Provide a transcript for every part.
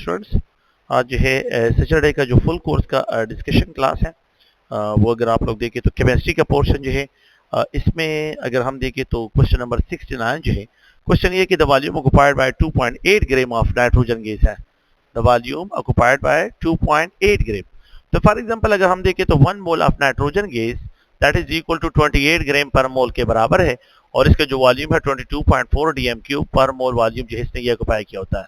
Students, आज जो है सैटरडे का जो फुल कोर्स का डिस्कशन क्लास है, वो अगर आप लोग देखें तो केमिस्ट्री का पोर्शन जो है, इसमें अगर हम देखें तो क्वेश्चन नंबर 69 जो है, क्वेश्चन ये कि the volume occupied by 2.8 gram of nitrogen gas है। The volume occupied by 2.8 gram. तो फॉर एग्जांपल अगर हम देखें तो 1 mole of nitrogen gas that is equal to 28 gram per mole के बराबर है, और इसका जो वॉल्यूम है 22.4 डीएम क्यूब पर मोल वॉल्यूम जो है इसने ये ऑक्युपाई किया होता है।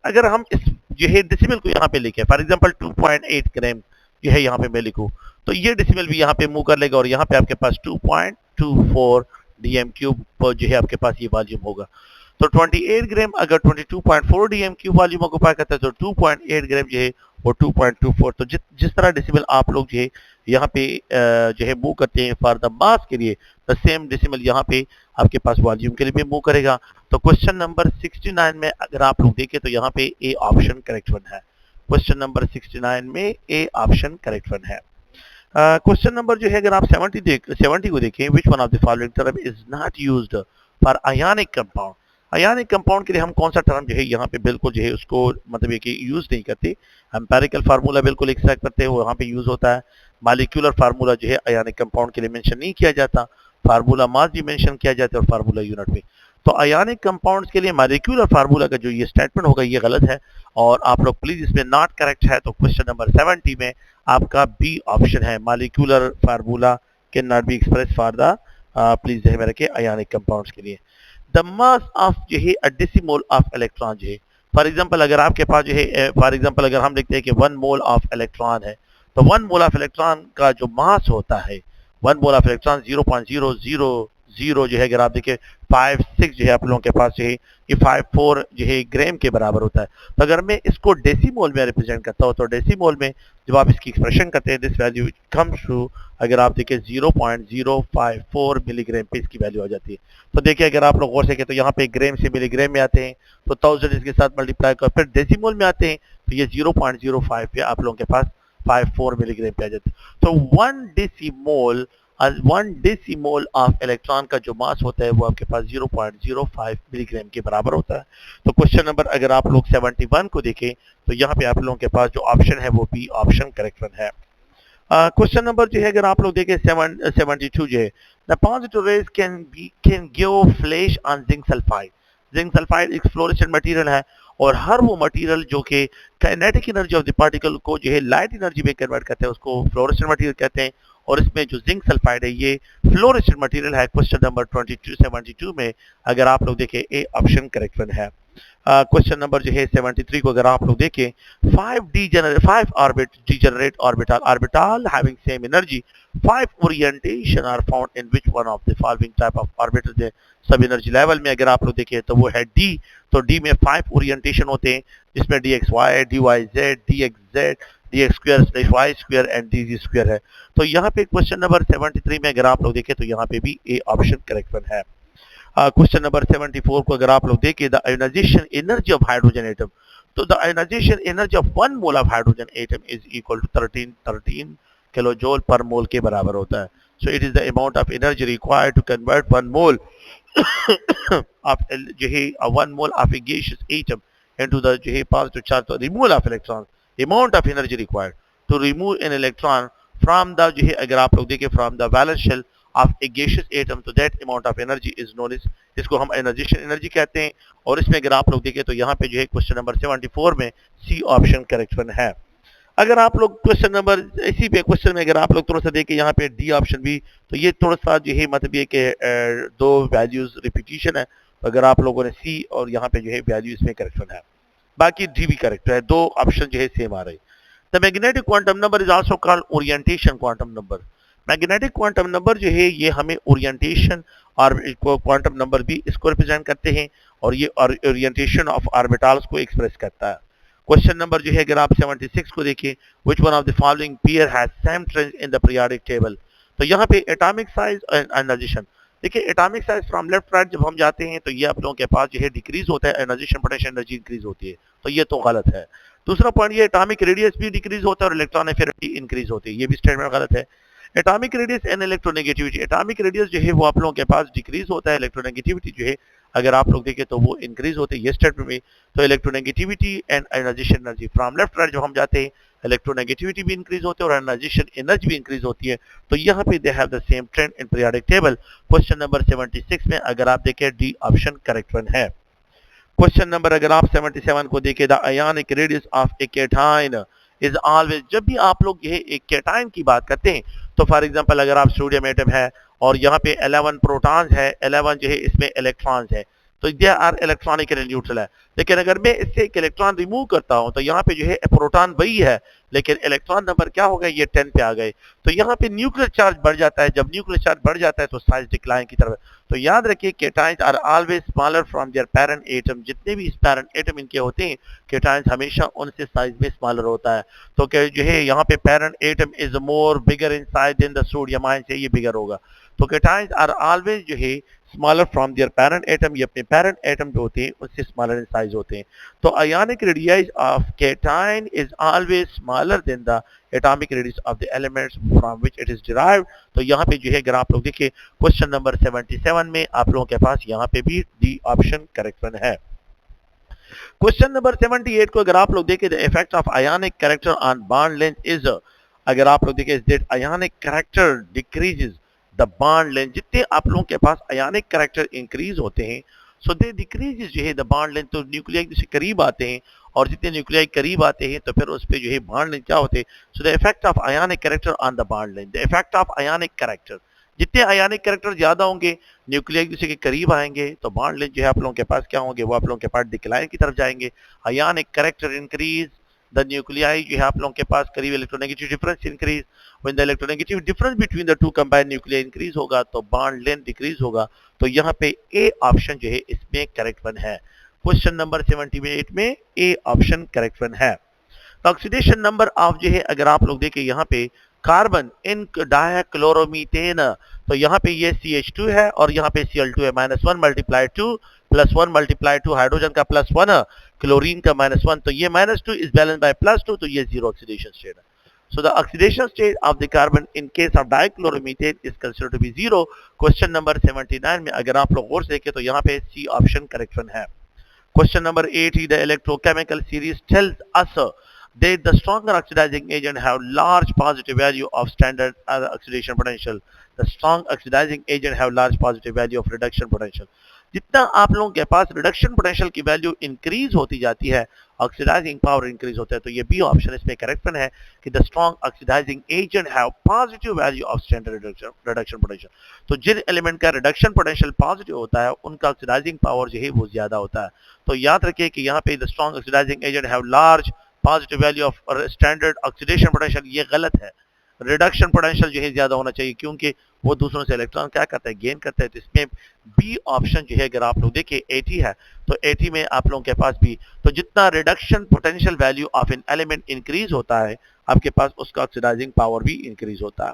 अगर हम इस जो है डेसिमल को यहाँ पे लिखे, फॉर एग्जांपल 2.8 ग्राम जो है यहाँ पे मैं लिखूं, तो ये डेसिमल भी यहाँ पे मूव कर लेगा और यहाँ पे आपके पास 2.24 डीएम क्यूब जो है आपके पास ये वॉल्यूम होगा। तो 28 ग्राम अगर 22.4 डीएम क्यूब वॉल्यूम ऑक्युपाई करता है तो 2.8 ग्राम जो है वो 2.24। तो जिस तरह डेसिमल आप लोग जो है यहाँ पे जो है मूव करते हैं फॉर द मास के लिए, द सेम डेसिमल यहाँ पे आपके पास वॉल्यूम के लिए भी मूव करेगा। तो क्वेश्चन नंबर 69 में अगर आप लोग देखें तो यहाँ पे ए ऑप्शन करेक्ट वन है। क्वेश्चन नंबर 69 में ए ऑप्शन करेक्ट वन है। क्वेश्चन नंबर जो है अगर आप 70 को देखें, विच one of the following term is not used for ionic compound. Ionic compound के लिए हम कौन सा टर्म जो है यहाँ पे बिल्कुल जो है उसको मतलब ये कि यूज नहीं करते। एम्पेरिकल फार्मूला बिल्कुल एक्सट्रैक्ट करते हैं, वो यहाँ पे यूज होता है। मॉलिक्यूलर फार्मूला जो है आयनिक कंपाउंड के लिए मेंशन नहीं किया जाता, फार्मूला मास भी मेंशन किया जाता है और फार्मूला यूनिट भी। तो आयनिक कंपाउंड्स के लिए मॉलिक्यूलर फार्मूला का जो ये स्टेटमेंट होगा ये गलत है, और आप लोग प्लीज इसमें नॉट करेक्ट है। तो क्वेश्चन नंबर 70 में आपका बी ऑप्शन है, molecular formula can not be express for the please ध्यान में रखें आयनिक कंपाउंड्स के लिए। द मास ऑफ जो है अ डेसिमोल ऑफ इलेक्ट्रॉन जो है, फॉर एग्जांपल अगर आपके पास जो है फॉर एग्जांपल अगर हम लिखते हैं कि 1 मोल ऑफ इलेक्ट्रॉन है, तो 1 मोल ऑफ इलेक्ट्रॉन का जो मास होता है 1 मोल ऑफ इलेक्ट्रॉन 0.000 जो है अगर आप देखिए 56 जो है आप लोगों के पास जो है ये 54 जो है ग्राम के बराबर होता है। तो अगर मैं इसको डेसीमोल में रिप्रेजेंट करता हूँ तो डेसीमोल में जब आप इसकी एक्सप्रेशन करते हैं दिस वैल्यू कम्स टू, अगर आप देखिए 0.054 मिलीग्राम पे इसकी वैल्यू आ जाती है। तो देखिए अगर आप लोग गौर से तो यहाँ पे ग्राम से मिलीग्राम में आते हैं तो 1000 इसके साथ मल्टीप्लाई कर फिर डेसीमोल में आते हैं तो ये 0.05 पे आप लोगों के पास 54 मिलीग्राम पे आ जाते हैं। तो 1 डेसीमोल ऑफ इलेक्ट्रॉन का जो मास होता है वो आपके पास 0.05 मिलीग्राम के बराबर होता है। तो क्वेश्चन नंबर अगर आप लोग 71 को देखें तो यहाँ पे आप लोगों के पास जो ऑप्शन है वो बी ऑप्शन करेक्ट वन है। क्वेश्चन नंबर जो है अगर आप लोग देखें 72 जो है, the positive raise can give flash on zinc sulphide. Zinc sulphide एक फ्लोरेसेंट मटेरियल है, और हर वो मटेरियल जो कि kinetic energy of the particle को जो है लाइट एनर्जी में कन्वर्ट करते हैं उसको फ्लोरेसेंट मटेरियल कहते हैं, और इसमें जो जिंक सल्फाइड है ये फ्लोरेसेंट मटेरियल है। क्वेश्चन नंबर 72 में अगर आप लोग देखें ए ऑप्शन करेक्ट वन है। क्वेश्चन नंबर जो है 73 को अगर आप लोग देखें 5 orbit degenerate orbital having same energy, 5 orientation are found in which one of the following type of orbital the सब एनर्जी लेवल में अगर आप लोग देखें तो वो है डी। तो डी में 5 ओरिएंटेशन होते हैं जिसमें dxy, dyz, dxz, dx square slash y square and dz square है। तो यहाँ पे क्वेश्चन नंबर 73 में अगर आप लोग देखें तो यहाँ पे भी ए ऑप्शन करेक्ट वन है। क्वेश्चन नंबर 74 को अगर आप लोग देखें the ionization energy of hydrogen atom, तो the ionization energy of 1 mole of hydrogen atom is equal to 13 kilo joule per mole के बराबर होता है। So it is the amount of energy required to convert 1 mole of जो है 1 mole of a gaseous atom into the जो है positive charge, तो removal of electrons, amount of energy required to remove an electron from the जो है अगर आप लोग देखें from the valence shell of a gaseous atom, तो that amount of energy is known as, इसको हम आयोनाइजेशन एनर्जी कहते हैं। और इसमें अगर आप लोग देखें तो यहाँ पे जो है क्वेश्चन नंबर 74 में सी ऑप्शन करेक्ट वन है। अगर आप लोग क्वेश्चन नंबर इसी पे क्वेश्चन में अगर आप लोग थोड़ा सा देखें यहाँ पे डी ऑप्शन भी, तो ये थोड़ा सा जो है मतलब ये कि 2 वैल्यूज रिपीटिशन है। तो अगर आप लोगों ने सी और यहाँ पे जो है वैल्यू इसमें करेक्शन है, बाकी डी भी करेक्ट है, 2 ऑप्शन जो है सेम आ रही। The magnetic quantum number is also called orientation quantum number. Magnetic quantum number जो है ये हमें ओरिएंटेशन और क्वांटम नंबर भी इसको रिप्रेजेंट करते हैं, और ये ओरिएंटेशन ऑफ ऑर्बिटल्स को एक्सप्रेस करता है। क्वेश्चन नंबर जो है अगर आप 76 को देखें, which one of the following pair has same trend in the periodic table, तो यहाँ पे एटॉमिक साइज एंड आयोनाइजेशन देखिए, atomic size from left right जब हम जाते हैं तो ये आप लोगों के पास जो है डिक्रीज होता है, आयोनाइजेशन पोटेंशियल एनर्जी इंक्रीज होती है, तो ये तो गलत है। दूसरा पॉइंट ये एटॉमिक रेडियस भी डिक्रीज होता है और इलेक्ट्रॉन एफिनिटी इंक्रीज होती है, ये भी स्टेटमेंट गलत है। Atomic radius and electronegativity, atomic radius जो है वो आप लोगों के पास डिक्रीज होता है, इलेक्ट्रोनेगेटिविटी जो है अगर आप लोग देखें तो वो इंक्रीज होते हैं ये स्टेटमेंट में। तो electronegativity and ionization energy from left right जब हम जाते हैं इलेक्ट्रोनेगेटिविटी भी इंक्रीज होती है और आयोनाइजेशन एनर्जी भी इंक्रीज होती है। तो यहाँ पे they have the same trend in periodic table. Question number 76 में अगर आप देखें डी ऑप्शन करेक्ट वन है। क्वेश्चन नंबर अगर आप 77 को देखें the ionic radius of A cation is always. जब भी आप लोग ये एक केटाइन की बात करते हैं तो फॉर एग्जांपल अगर आप सोडियम एटम है और यहाँ पे 11 प्रोटॉन्स है, 11 जो है इसमें इलेक्ट्रॉन्स है, तो दे आर इलेक्ट्रॉनिकली न्यूट्रल है। लेकिन अगर मैं इससे एक इलेक्ट्रॉन रिमूव करता हूं तो यहाँ पे जो है प्रोटॉन वही है लेकिन इलेक्ट्रॉन नंबर क्या हो गए, ये 10 पे आ गए। तो यहाँ पे न्यूक्लियर चार्ज बढ़ जाता है। जब न्यूक्लियर चार्ज बढ़ जाता है तो साइज डिक्लाइन की तरफ। तो याद रखिए cations are always smaller from their parent atom. जितने भी पेरेंट एटम इनके होते हैं केटाइंस हमेशा उनसे साइज में स्मॉलर होता है। तो जो है यहाँ पे parent atom is more bigger in size than the sodium ion से ये बिगर होगा। तो केटाइंस आर ऑलवेज जो है smaller from their parent atom. ये अपने पेरेंट एटम जो होते हैं उससे स्मॉलर इन साइज होते हैं। तो ionic radius of cation is always smaller than the atomic radius of the elements from which it is derived. तो यहाँ पे जो है अगर आप लोग देखिए क्वेश्चन नंबर 77 में आप लोगों के पास यहाँ पे भी डी ऑप्शन करेक्ट वन है। क्वेश्चन नंबर 78 को अगर आप लोग देखें the effect of ionic character on bond length is. अगर आप लोग देखें that ionic character decreases the bond length. जितने आप लोगों के पास आयोनिक कैरेक्टर इंक्रीज होते हैं सो दे डिक्रीजेस जो है द बॉन्ड लेंथ। तो न्यूक्लियाई से करीब आते हैं और जितने न्यूक्लियाई करीब आते हैं तो फिर उस पे जो है बॉन्ड लेंथ क्या होते हैं। So the effect of ionic character on the bond length, the effect of ionic character. जितने आयोनिक कैरेक्टर ज्यादा होंगे न्यूक्लियाई दूसरे के करीब आएंगे तो बॉन्ड लेंथ जो है आप लोगों के पास क्या होंगे, वो आप लोगों के पास डिक्लाइन की तरफ जाएंगे। Ionic character increase the nuclei जो है आप लोगों के पास करीब electronegative difference increase. When the electronegative difference between the two combined nuclei increase होगा तो बॉन्ड लेंथ डिक्रीज होगा। तो यहाँ पे ए ऑप्शन जो है इसमें करेक्ट वन है। क्वेश्चन नंबर 78 में ए ऑप्शन करेक्ट वन है। तो ऑक्सीडेशन नंबर ऑफ जो है अगर आप लोग देखें यहाँ पे कार्बन इन डायक्लोरोमीथेन। तो यहाँ पे ये CH2 है और यहाँ पे Cl2 है। -1 मल्टीप्लाई 2 +1 मल्टीप्लाई 2 हाइड्रोजन का +1 है, क्लोरीन का -1। तो ये -2 इज बैलेंस बाय +2 तो ये जीरो ऑक्सीडेशन स्टेट है। So the oxidation state of the carbon in case of dichloromethane is considered to be 0। Question number 79 में अगर आप लोग और देखें तो यहाँ पे सी ऑप्शन करेक्ट वन है। Question number 80, the electrochemical series tells us that the stronger oxidizing agent have large positive value of standard oxidation potential. The strong oxidizing agent have large positive value of reduction potential. जितना आप लोगों के पास reduction potential की value increase होती जाती है oxidising power increase होता है। तो ये बी ऑप्शन इसमें करेक्ट है कि the strong oxidizing agent have positive value of standard reduction potential. तो जिन एलिमेंट का रिडक्शन पोटेंशियल पॉजिटिव होता है उनका ऑक्सीडाइजिंग पावर जो है वो ज्यादा होता है। तो याद रखिए कि यहाँ पे the strong oxidizing agent have large positive value of standard oxidation potential, ये गलत है। रिडक्शन पोटेंशियल जो है ज्यादा होना चाहिए क्योंकि वो दूसरों से इलेक्ट्रॉन क्या करता है, गेन करता है। तो इसमें बी ऑप्शन जो है अगर आप लोग देखिए 80 है तो 80 में आप लोगों के पास भी तो जितना reduction potential value of an element increase होता है आपके पास उसका ऑक्सीडाइजिंग पावर भी इंक्रीज होता है।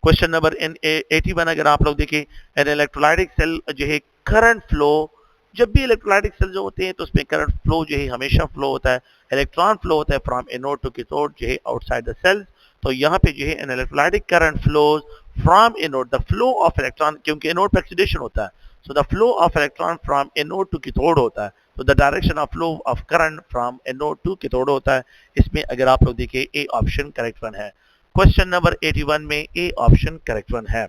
क्वेश्चन नंबर 81 अगर आप लोग देखिए एन इलेक्ट्रोलाइटिक सेल जो है करंट फ्लो। जब भी इलेक्ट्रोलाइटिक सेल जो होते हैं तो उसमें करंट फ्लो जो है हमेशा फ्लो होता है, इलेक्ट्रॉन फ्लो होता है फ्रॉम एनोड टू कैथोड जो है आउटसाइड द सेल्स। तो यहाँ पे जो है an electrolytic current flows from anode, the flow of electron क्योंकि एनोड पे ऑक्सीडेशन होता है so the flow of electron from anode to cathode होता है। तो the direction of flow of current from anode to cathode होता है। इसमें अगर आप लोग देखिए ए ऑप्शन करेक्ट वन है। क्वेश्चन नंबर 81 में ए ऑप्शन करेक्ट वन है।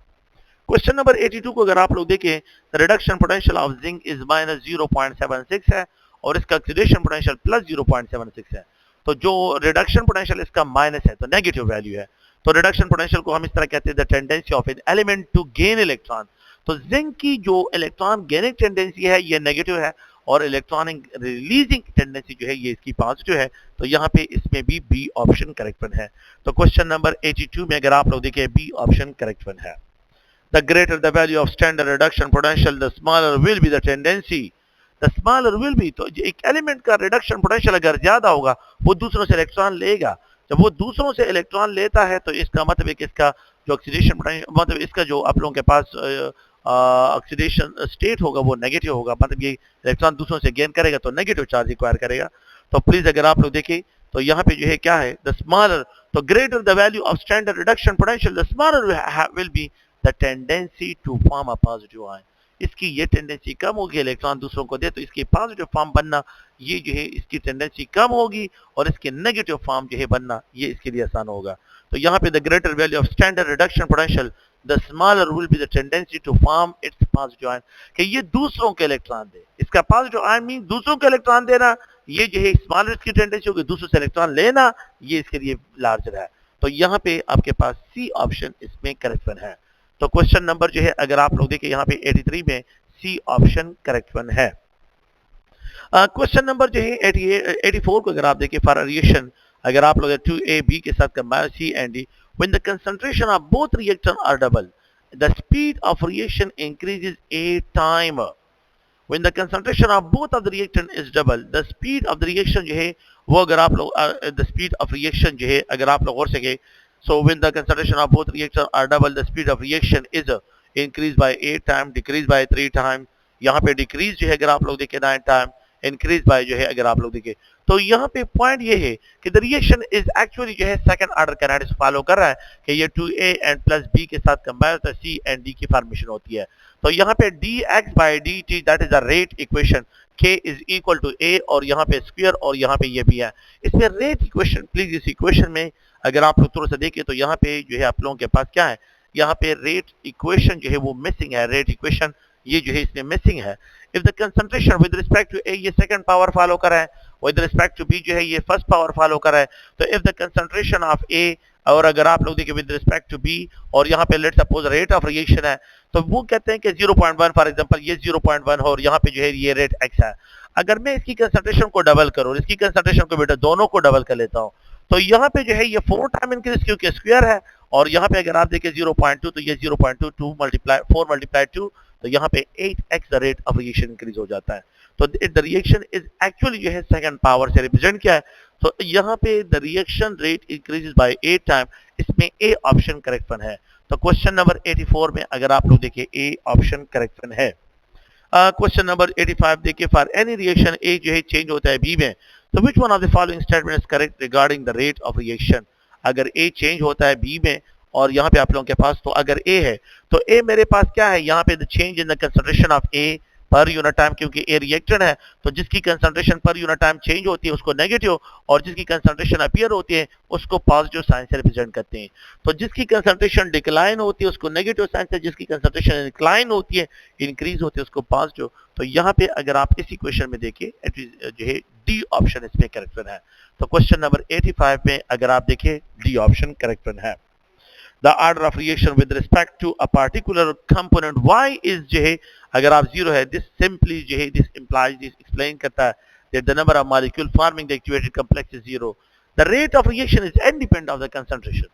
क्वेश्चन नंबर 82 को अगर आप लोग देखें reduction potential of zinc is -0.76 है और इसका ऑक्सीडेशन पोटेंशियल +0.76 है। तो जो रिडक्शन पोटेंशियल इसका माइनस है तो नेगेटिव वैल्यू है। तो रिडक्शन पोटेंशियल को हम इस तरह कहते हैं the tendency of an element to gain electron. तो जिंक की जो इलेक्ट्रॉन गेनिंग टेंडेंसी है ये नेगेटिव है और इलेक्ट्रॉन रिलीजिंग टेंडेंसी जो है ये इसकी पॉजिटिव है। तो यहाँ पे इसमें भी बी ऑप्शन करेक्ट है। तो क्वेश्चन नंबर 82 में अगर आप लोग देखें बी ऑप्शन करेक्ट है। The greater the value of standard reduction potential, the smaller will be the tendency. The smaller will be, तो एक एलिमेंट का रिडक्शन पोटेंशियल अगर ज्यादा होगा वो दूसरों से इलेक्ट्रॉन लेगा। जब वो दूसरों से इलेक्ट्रॉन लेता है तो इसका मतलब है कि इसका जो ऑक्सीडेशन पोटेंशियल मतलब इसका जो आप लोगों के पास ऑक्सीडेशन स्टेट होगा वो नेगेटिव होगा। मतलब ये इलेक्ट्रॉन दूसरों से गेन करेगा तो नेगेटिव चार्ज रिक्वायर करेगा। तो प्लीज अगर आप लोग देखें तो यहाँ पे जो है क्या है द स्मॉलर, तो greater the value of standard reduction potential the smaller will B the tendency to form a positive ion। इसकी ये टेंडेंसी कम होगी इलेक्ट्रॉन दूसरों को दे, तो इसकी पॉजिटिव फॉर्म बनना ये जो है इसकी टेंडेंसी कम होगी, और इसके नेगेटिव फॉर्म जो है बनना ये इसके लिए आसान होगा। तो यहाँ पे the greater value of standard reduction potential the smaller will be the tendency to form its positive ion, कि ये दूसरों के इलेक्ट्रॉन दे, इसका पॉजिटिव आयन मीन दूसरों के इलेक्ट्रॉन देना, ये जो है स्मॉलर इसकी टेंडेंसी होगी, दूसरों से इलेक्ट्रॉन लेना ये इसके लिए लार्जर है। तो यहाँ पे आपके पास सी ऑप्शन इसमें करेक्ट वन है। तो क्वेश्चन नंबर जो है अगर आप लोग देखें यहाँ पे 83 में सी ऑप्शन करेक्ट वन है। क्वेश्चन नंबर जो है 84 को अगर आप देखें फॉर रिएक्शन, अगर आप लोग 2A B के साथ combine C and D, when the concentration of both reactant are double, the speed of reaction increases 8 time. When the concentration of both of the reactant is double, the speed of the reaction जो है वो अगर आप लोग the speed of reaction जो है अगर आप लोग और सके, so when the concentration of both reactants are double, the speed of reaction is increased by 8 time, decreased by 3 time. यहाँ पे decrease जो है अगर आप लोग देखें 9 time, इंक्रीज बाय जो है अगर आप लोग देखें, तो यहाँ पे पॉइंट ये है कि द रिएक्शन इज एक्चुअली जो है सेकंड ऑर्डर काइनेटिक्स फॉलो कर रहा है कि ये 2A एंड प्लस B के साथ कंबाइन होता है, C एंड D की फॉर्मेशन होती है। तो यहाँ पे dx by dt that is the rate equation, k is equal to a, और यहाँ पे स्क्वायर और यहाँ पे ये भी है। इसमें रेट इक्वेशन, प्लीज इस इक्वेशन में अगर आप लोग थोड़ा सा देखें तो यहाँ पे जो है आप लोगों के पास क्या है, यहाँ पे रेट इक्वेशन जो है वो मिसिंग है, रेट इक्वेशन ये जो है इसमें मिसिंग है। If the concentration with respect to A ये सेकंड पावर फॉलो कर रहा है, विद रिस्पेक्ट टू बी जो है ये फर्स्ट पावर फॉलो कर रहा है, तो इफ द कंसंट्रेशन ऑफ ए, और अगर आप लोग देखिए विद रिस्पेक्ट टू बी, और यहाँ पे let's suppose rate of reaction है, तो वो कहते हैं कि 0.1 फॉर एग्जांपल ये 0.1 हो और यहाँ पे जो है ये रेट x है। अगर मैं इसकी कंसंट्रेशन को डबल करूँ, इसकी कंसंट्रेशन को बेटा दोनों को डबल कर लेता हूँ, तो यहाँ पे जो है ये 4 टाइम इंक्रीज क्योंकि स्क्वायर है, और यहाँ पे अगर आप देखें 0.2 तो ये 0.2 2 मल्टीप्लाई 4 मल्टीप्लाई 2, तो यहाँ पे 8x the rate of reaction increase हो जाता है। तो द रिएक्शन इज एक्चुअली जो है सेकंड पावर से रिप्रेजेंट किया है, तो यहाँ पे the reaction rate increases by 8 time, इसमें ए ऑप्शन करेक्ट वन है। तो क्वेश्चन नंबर 84 में अगर आप लोग देखिए ए ऑप्शन करेक्ट वन है। क्वेश्चन नंबर 85 देखिए फॉर एनी रिएक्शन ए जो है चेंज होता है बी में, तो विच one of the following statement is correct regarding the rate of reaction. अगर ए चेंज होता है बी में और यहाँ पे आप लोगों के पास, तो अगर ए है तो ए मेरे पास क्या है, यहाँ पे the change in the concentration of A per unit time, क्योंकि ए रिएक्टेंट है तो जिसकी concentration per unit time change होती है उसको नेगेटिव, और जिसकी कंसंट्रेशन अपीयर होती है उसको पॉजिटिव साइन से रिप्रेजेंट करते हैं। तो जिसकी कंसंट्रेशन डिक्लाइन होती है उसको नेगेटिव साइन से, जिसकी कंसंट्रेशन इंक्लाइन होती है इंक्रीज होती है उसको पॉजिटिव। तो यहाँ पे अगर आप इस इक्वेशन में देखिए जो है डी ऑप्शन इसमें करेक्ट है। तो क्वेश्चन नंबर 85 में अगर आप देखिए डी ऑप्शन करेक्ट है। The order of reaction with respect to a particular component y is जो है अगर आप जीरो है, this simply जो है this implies, this explain करता है that the number of molecule forming the activated complex is zero. The rate of reaction is independent of the concentration.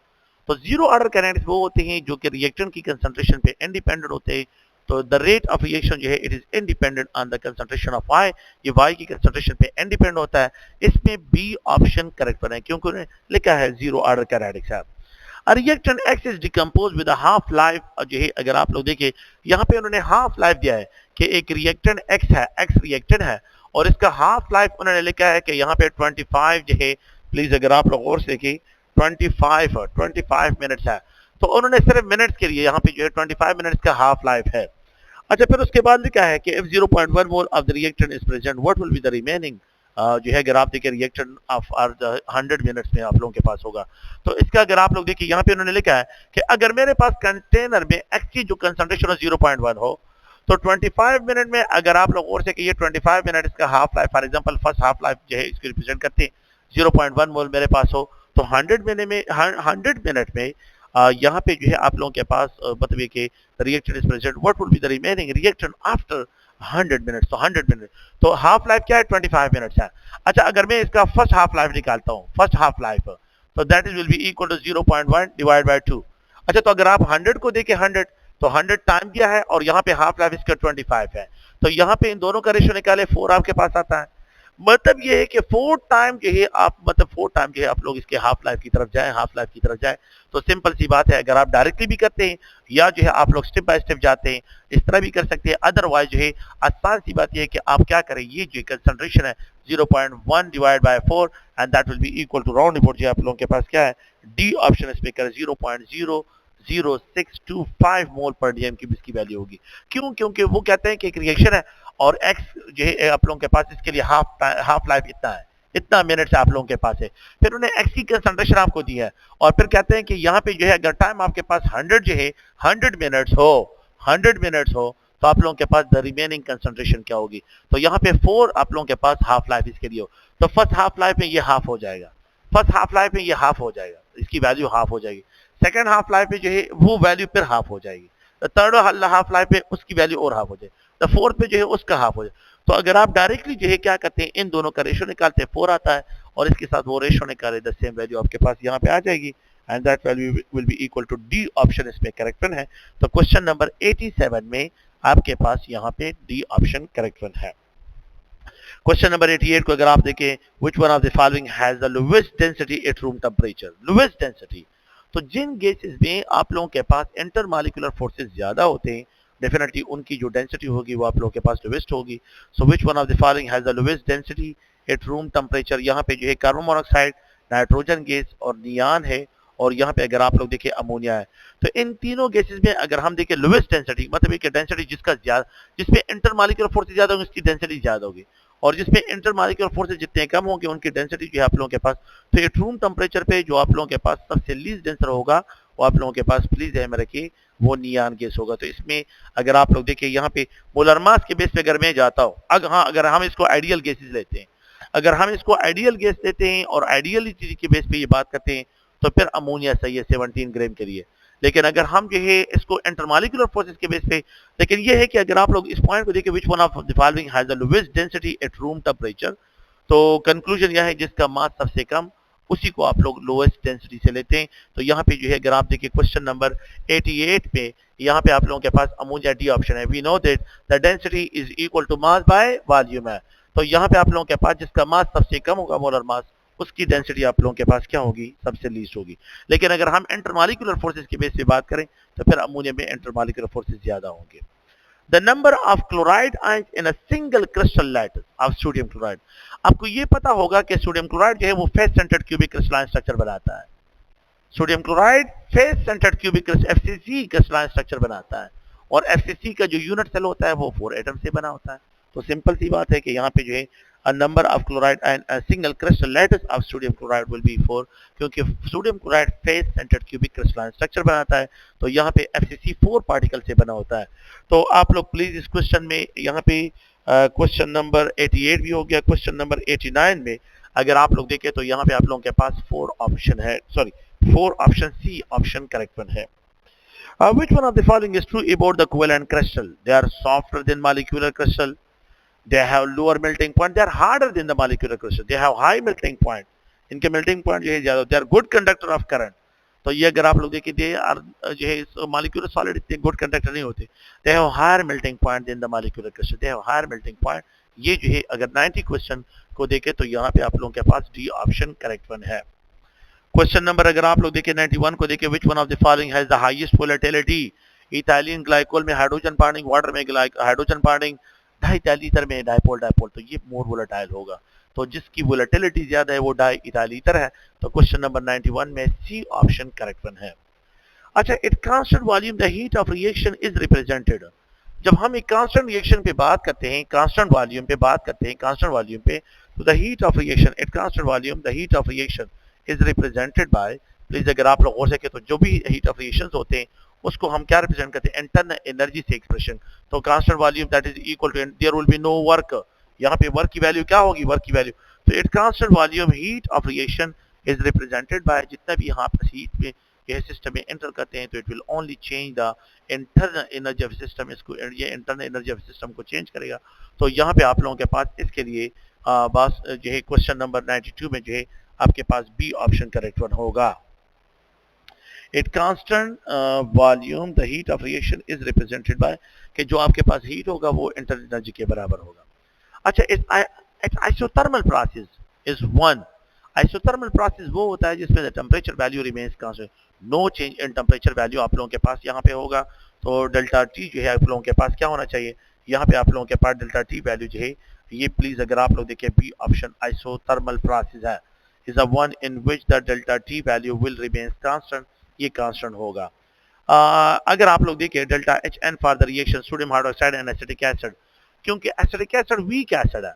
तो जीरो ऑर्डर काइनेटिक्स वो होते हैं जो कि रिएक्टेंट की कंसंट्रेशन पे इंडिपेंडेंट होते हैं। तो द रेट ऑफ रिएक्शन जो है it is independent on the concentration of y, ये y की कंसंट्रेशन पे इंडिपेंडेंट होता है। इसमें बी ऑप्शन करेक्ट बना है क्योंकि उन्होंने लिखा है जीरो ऑर्डर काइनेटिक्स है। A reactant X is decomposed with a half life जो है अगर आप लोग देखिए यहाँ पे उन्होंने हाफ लाइफ दिया है कि एक रिएक्टेंट X है, X रिएक्टेंट है और इसका हाफ लाइफ उन्होंने लिखा है कि यहाँ पे 25 जो है, प्लीज अगर आप लोग और से देखिए 25 मिनट्स है, तो उन्होंने सिर्फ मिनट्स के लिए यहाँ पे जो है 25 मिनट्स का हाफ लाइफ है। अच्छा फिर उसके बाद लिखा है कि if 0.1 mole of the reactant is present what will be the remaining जो है अगर आप देखिए रिएक्शन ऑफ 100 मिनट्स में आप लोगों के पास होगा। तो इसका अगर आप लोग देखिए यहाँ पे उन्होंने लिखा है कि अगर मेरे पास कंटेनर में एक्स की जो कंसंट्रेशन है 0.1 हो, तो 25 मिनट में अगर आप लोग और से कि ये 25 मिनट इसका half life, for example first half life जो है इसको रिप्रेजेंट करते हैं 0.1 मोल मेरे पास हो, तो 100 मिनट में यहाँ पे जो है आप लोगों के पास मतलब कि reactant is present what would be the remaining reactant after 100 minutes. तो 100 मिनट तो हाफ लाइफ क्या है 25 मिनट्स है। अच्छा अगर मैं इसका फर्स्ट हाफ लाइफ निकालता हूँ, फर्स्ट हाफ लाइफ, तो that is will be equal to 0.1 divide by 2। अच्छा तो अगर आप 100 को देखें 100 तो 100 टाइम दिया है और यहाँ पे हाफ लाइफ इसका 25 है, तो यहाँ पे इन दोनों का रेशियो निकाले 4 आपके पास आता है। मतलब ये है कि 4 टाइम जो है आप मतलब 4 टाइम जो है आप लोग इसके हाफ लाइफ की तरफ जाएं, तो सिंपल सी बात है अगर आप डायरेक्टली भी करते हैं या जो है आप लोग स्टेप बाय स्टेप जाते हैं इस तरह भी कर सकते हैं। अदरवाइज जो है आसान सी बात ये है कि आप क्या करें, ये जो कंसंट्रेशन है 0.1 divide by 4 and that will be equal to round about जो आप लोगों के पास क्या है डी ऑप्शन इसमें करें 0.0625 मोल पर डीएम क्यूब इसकी वैल्यू होगी। क्यों? क्योंकि वो कहते हैं कि एक रिएक्शन है और एक्स जो है आप लोगों के पास इसके लिए हाफ लाइफ इतना है, इतना मिनट्स आप लोगों के पास है। फिर उन्हें एक्स की कंसंट्रेशन आपको दी है और फिर कहते हैं कि यहाँ पे जो है अगर टाइम आपके पास 100 जो है 100 मिनट्स हो, 100 मिनट्स हो, तो आप लोगों के पास द रिमेनिंग कंसंट्रेशन क्या होगी। तो यहाँ पे 4 आप लोगों के पास हाफ लाइफ इसके लिए हो, तो फर्स्ट हाफ लाइफ में ये हाफ हो जाएगा, फर्स्ट हाफ लाइफ में ये हाफ हो जाएगा, इसकी वैल्यू हाफ हो जाएगी। सेकंड हाफ लाइफ में जो है वो वैल्यू फिर हाफ हो जाएगी। थर्ड हाफ लाइफ में उसकी वैल्यू और हाफ हो जाएगी। तो फोर्थ पे जो है उसका हाफ हो जाए। तो अगर आप डायरेक्टली जो है क्या करते हैं, इन दोनों का रेशो निकालते हैं, 4 आता है और इसके साथ वो रेशो निकाले, द सेम वैल्यू आपके पास यहाँ पे आ जाएगी and that value will be equal to D option इसमें करेक्ट वन है। तो क्वेश्चन नंबर 87 में आपके पास यहाँ पे डी ऑप्शन करेक्ट वन है। क्वेश्चन नंबर 88 को अगर आप देखें, which one of the following has the lowest density at room temperature? lowest density, तो जिन गैसेस में आप लोगों के पास इंटरमॉलिक्यूलर फोर्सेस ज्यादा होते हैं, डेफिनेटली उनकी जो डेंसिटी होगी वो आप लोगों के पास लोवेस्ट होगी। So which one of the following has the lowest density at room temperature? यहाँ पे जो है कार्बन मोनोक्साइड, नाइट्रोजन गैस और नियान है, और यहाँ पे अगर आप लोग देखें अमोनिया है। तो इन तीनों गैसेस में अगर हम देखें लोवेस्ट डेंसिटी, मतलब एक डेंसिटी जिसका ज्यादा, जिसमें इंटरमॉलिक्यूलर फोर्सेस ज्यादा होंगे उसकी डेंसिटी ज्यादा होगी, और जिसमें इंटरमॉलिक्यूलर फोर्सेस जितने कम होंगे उनकी डेंसिटी जो है आप लोगों के पास, तो एट रूम टेम्परेचर पे जो आप लोगों के पास सबसे लीस्ट डेंसर होगा वो आप लोगों के पास, प्लीज ध्यान में रखिए, वो नियान गैस होगा। तो इसमें अगर आप लोग देखिए यहाँ पे मोलर मास के बेस पे अगर मैं जाता हूँ, अगर हम इसको आइडियल गैसेज लेते हैं, अगर हम इसको आइडियल गैस लेते हैं और आइडियल चीज के बेस पे ये बात करते हैं, तो फिर अमोनिया सही है 17 ग्राम के लिए। लेकिन अगर हम जो है इसको इंटरमॉलिक्यूलर फोर्सेस के बेस पे, लेकिन ये है कि अगर आप लोग इस पॉइंट को देखिए, विच one of the following has the lowest density at room temperature, तो कंक्लूजन यह है जिसका मास सबसे कम उसी को आप लोग लोएस्ट डेंसिटी से लेते हैं। तो यहाँ पे जो है अगर आप देखिए क्वेश्चन नंबर 88 पे यहाँ पे आप लोगों के पास अमोनिया डी ऑप्शन है। We know that the density is equal to mass by volume है। तो यहाँ पे आप लोगों के पास जिसका मास सबसे कम होगा मोलर मास, उसकी डेंसिटी आप लोगों के पास क्या होगी, सबसे लीस्ट होगी। लेकिन अगर हम इंटरमॉलिक्यूलर फोर्सेस के बेस पे बात करें तो फिर अमोनिया में इंटरमॉलिक्यूलर फोर्सेस ज्यादा होंगे। The number of chloride ions in a single crystal lattice of sodium chloride, आपको ये पता होगा कि सोडियम क्लोराइड जो है वो face centred cubic crystalline structure बनाता है। Sodium chloride face centred cubic FCC crystalline structure बनाता है, और एफसीसी का जो यूनिट सेल होता है वो 4 एटम से बना होता है। तो सिंपल सी बात है कि यहाँ पे जो है a number of chloride and a single crystal lattice of sodium chloride will be 4, क्योंकि sodium chloride face centred cubic crystalline structure बनाता है, तो यहाँ पे एफसीसी 4 पार्टिकल से बना होता है। तो आप लोग प्लीज इस क्वेश्चन में यहाँ पे क्वेश्चन नंबर 88 भी हो गया, क्वेश्चन नंबर 89 में अगर आप लोग देखें तो यहाँ पे आप लोगों के पास 4 ऑप्शन है, sorry 4 option C option correct one है। Which one of the following is true about the covalent crystal? They are softer than molecular crystal. They have lower melting point. They are harder than the molecular crystal. They have high melting point. इनके melting point जो है ज्यादा। They are good conductor of current. तो ये अगर आप लोग देखिए दे जो है molecular solid इतने good conductor नहीं होते। They have higher melting point than the molecular crystal. They have higher melting point. ये जो है अगर 90 क्वेश्चन को देखें तो यहाँ पे आप लोगों के पास डी ऑप्शन करेक्ट वन है। क्वेश्चन नंबर अगर आप लोग देखें 91 को देखें, विच one of the following has the highest volatility? Ethylene glycol में हाइड्रोजन बॉन्डिंग, वाटर में hydrogen bonding, di ethyl ether में डाइपोल डाइपोल, तो ये मोर वोलेटाइल होगा। तो जिसकी वोलेटिलिटी ज्यादा है वो डाई इथाइल ईथर है। तो क्वेश्चन नंबर 91 में सी ऑप्शन करेक्ट वन है। अच्छा, it constant volume the heat of reaction is represented. जब हम एक कांस्टेंट रिएक्शन पे बात करते हैं, कांस्टेंट वॉल्यूम पे बात करते हैं, कांस्टेंट वॉल्यूम पे, तो the heat of reaction at constant volume the heat of reaction is represented by, please अगर आप लोग हो सके तो जो भी हीट ऑफ रिएक्शन होते हैं उसको हम क्या रिप्रेजेंट करते हैं, इंटरनल एनर्जी से एक्सप्रेशन। तो constant volume that is equal to, there will be no work, यहाँ पे वर्क की वैल्यू क्या होगी, वर्क की वैल्यू, तो it constant volume heat of reaction is represented by, जितना भी यहाँ पर हीट में यह सिस्टम में एंटर करते हैं तो it will only change the internal energy of system, इसको ये इंटरनल एनर्जी ऑफ सिस्टम को चेंज करेगा। तो यहाँ पे आप लोगों के पास इसके लिए बस जो है क्वेश्चन नंबर 92 में जो है आपके पास बी ऑप्शन करेक्ट वन होगा। At constant volume the heat of reaction is represented by, कि जो आपके पास हीट होगा वो इंटरनल एनर्जी के बराबर होगा। अच्छा, its isothermal process is one. Isothermal process वो होता है जिसमें the temperature value remains constant, no change in temperature value आप लोगों के पास यहाँ पे होगा। तो डेल्टा टी जो है आप लोगों के पास क्या होना चाहिए, यहाँ पे आप लोगों के पास डेल्टा टी वैल्यू जो है ये प्लीज अगर आप लोग देखें बी ऑप्शन आइसोथर्मल प्रोसेस है, is a one in which the delta T value will remain constant, ये constant होगा। अगर आप लोग देखिए delta H N for the reaction sodium hydroxide and acetic acid, क्योंकि एसिटिक एसिड वीक एसिड है,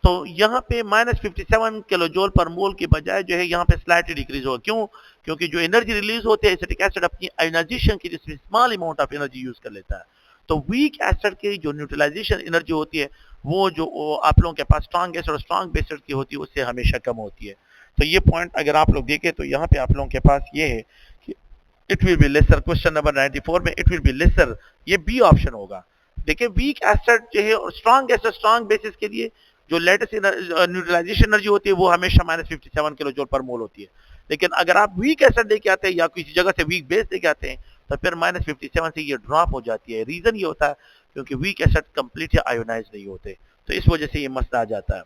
तो यहाँ पे -57 किलो जूल पर मोल के बजाय जो है यहाँ पे स्लाइटली डिक्रीज होगा। क्यों? क्योंकि जो एनर्जी रिलीज होती है एसिटिक एसिड अपनी आयोनाइजेशन की जिसमें small amount of energy use कर लेता है। तो वीक एसिड की जो न्यूट्रलाइजेशन एनर्जी होती है वो जो आप लोगों के पास स्ट्रॉन्ग एसिड और स्ट्रॉन्ग बेस की होती है उससे हमेशा कम होती है। तो ये पॉइंट अगर आप लोग देखें तो यहाँ पे आप लोगों के पास ये है कि it will be lesser. Question number 94 में इट विल बी लेसर, ये बी ऑप्शन होगा। देखिए वीक एसिड जो है और स्ट्रॉन्ग एसिड स्ट्रॉन्ग बेसिस के लिए जो लेटेस्ट न्यूट्रलाइजेशन एनर्जी होती है वो हमेशा -57 किलो जूल पर मोल होती है। लेकिन अगर आप वीक एसिड लेके आते हैं या किसी जगह से वीक बेस लेके आते हैं तो फिर -57 से ये ड्रॉप हो जाती है। रीजन ये होता है क्योंकि वीक एसिड कंप्लीटली आयोनाइज नहीं होते, तो इस वजह से ये मसला आ जाता है।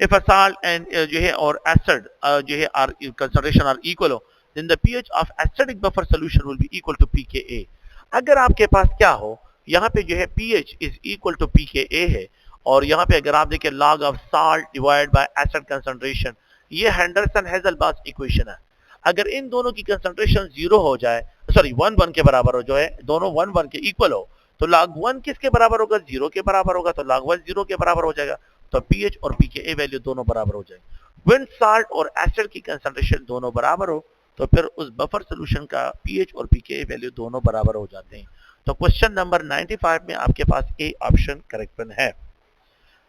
इफ अ साल्ट एंड जो है और एसिड जो है आर कंसंट्रेशन आर इक्वल हो, then the pH of acidic buffer solution will be equal to pKa। अगर आपके पास क्या हो, यहाँ पे जो है pH is equal to pKa है, और यहाँ पे अगर आप देखें log of salt divided by acid concentration, ये हेंडरसन हेजलबाच इक्वेशन है। अगर इन दोनों की कंसंट्रेशन 0 हो जाए, सॉरी 1 के बराबर हो, जो है दोनों 1 के इक्वल हो, तो log 1 किसके बराबर होगा? 0 के बराबर होगा, तो log 1 0 के बराबर हो जाएगा, तो pH और pKa वैल्यू दोनों बराबर हो जाएंगे। व्हेन साल्ट और एसिड की कंसंट्रेशन दोनों बराबर हो तो फिर उस बफर सोल्यूशन का pH और pKa वैल्यू दोनों बराबर हो जाते हैं। तो क्वेश्चन नंबर 95 में आपके पास ए ऑप्शन करेक्ट है।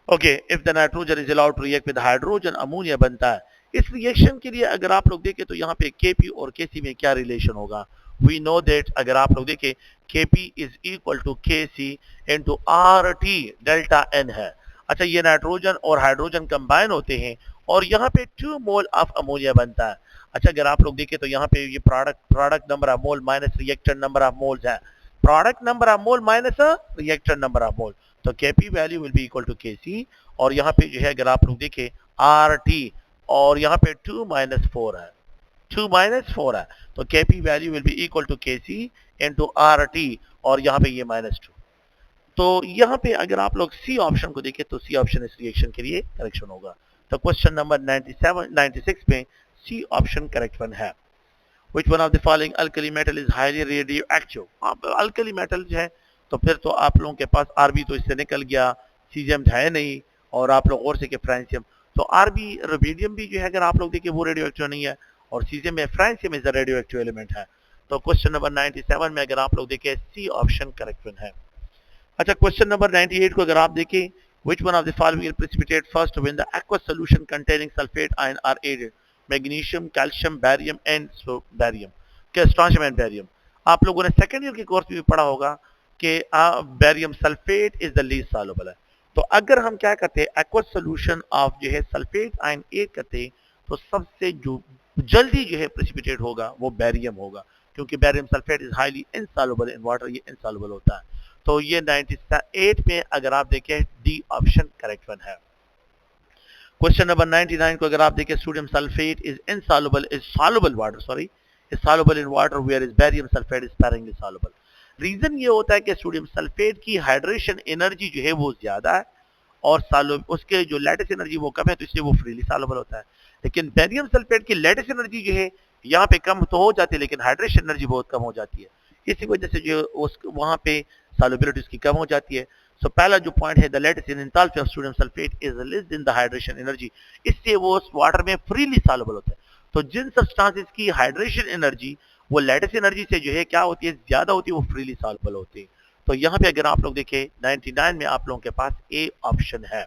Okay, if the nitrogen is allowed to react with hydrogen, ammonia बनता है। इस रिएक्शन के लिए अगर आप लोग देखें तो यहाँ पे Kp और Kc में क्या रिलेशन होगा? वी नो दैट अगर आप लोग देखें Kp is equal to Kc into RT delta N है। अच्छा, ये नाइट्रोजन और हाइड्रोजन कंबाइन होते हैं और यहाँ पे 2 मोल ऑफ अमोनिया बनता है। अच्छा, अगर आप लोग देखें तो यहाँ पे ये product number of mole minus reactant number of moles है। Product number of mole minus reactant number of mole, तो Kp value will be equal to Kc, और यहाँ पे जो है अगर आप लोग देखें RT, और यहाँ पे 2 - 4 है, 2 - 4 है, तो Kp value will be equal to Kc into RT, और यहाँ पे ये -2। तो यहाँ पे अगर आप लोग सी ऑप्शन को देखें तो सी ऑप्शन इस रिएक्शन के लिए करेक्शन होगा। तो क्वेश्चन नंबर 96 में सी ऑप्शन करेक्ट वन है। Which one of the following alkali metal is highly radioactive? आप अल्कली मेटल जो है तो फिर तो आप लोगों के पास आरबी तो इससे निकल गया, सीजियम है नहीं, और आप लोग और से के फ्रांसियम, तो आरबी रुबिडियम भी जो है अगर आप लोग देखिए वो रेडियो एक्टिव नहीं है, और सीजियम में francium is a radio active element है। तो क्वेश्चन नंबर 97 में अगर आप लोग देखें सी ऑप्शन करेक्ट है। अच्छा, क्वेश्चन नंबर 98 को अगर आप देखें, which one of the following will precipitate first when the aqueous solution containing sulfate ion are added? Magnesium, calcium, barium and barium, strontium and barium. आप लोगों ने सेकेंड ईयर के कोर्स में भी पढ़ा होगा कि barium sulphate is the least soluble है। तो अगर हम क्या करते हैं, एक्वस सोल्यूशन ऑफ जो है सल्फेट आयन एड करते हैं, तो सबसे जो जल्दी जो है प्रेसिपिटेट होगा वो बैरियम होगा, क्योंकि barium sulphate is highly insoluble in water, ये इनसॉल्युबल होता है। तो ये 98 में अगर आप देखें डी ऑप्शन करेक्ट वन है। क्वेश्चन नंबर 99 को अगर आप देखें, sodium sulphate is insoluble is soluble water, sorry is soluble in water where is barium sulphate is sparingly soluble. Reason ये होता है कि सोडियम सल्फेट की हाइड्रेशन एनर्जी जो है वो ज्यादा है और उसके जो लैटिस एनर्जी वो कम है, तो इसलिए वो फ्रीली सॉल्युबल होता है। लेकिन बैरियम सल्फेट की लैटिस एनर्जी जो है यहाँ पे कम तो हो जाती है, लेकिन हाइड्रेशन एनर्जी बहुत कम हो जाती है, इसी वजह से जो उस वहाँ पे सॉल्युबिलिटी उसकी कम हो जाती है। सो पहला जो पॉइंट है, the latest in enthalpy of sodium sulphate is less than the hydration energy, इससे वो उस वाटर में फ्रीली सॉल्युबल होता है। तो जिन सब्सटेंसेस की हाइड्रेशन एनर्जी वो लेटेस्ट एनर्जी से जो है क्या होती है, ज्यादा होती है, वो फ्रीली सॉल्युबल होती है। तो यहाँ पे अगर आप लोग देखें 99 में आप लोगों के पास ए ऑप्शन है।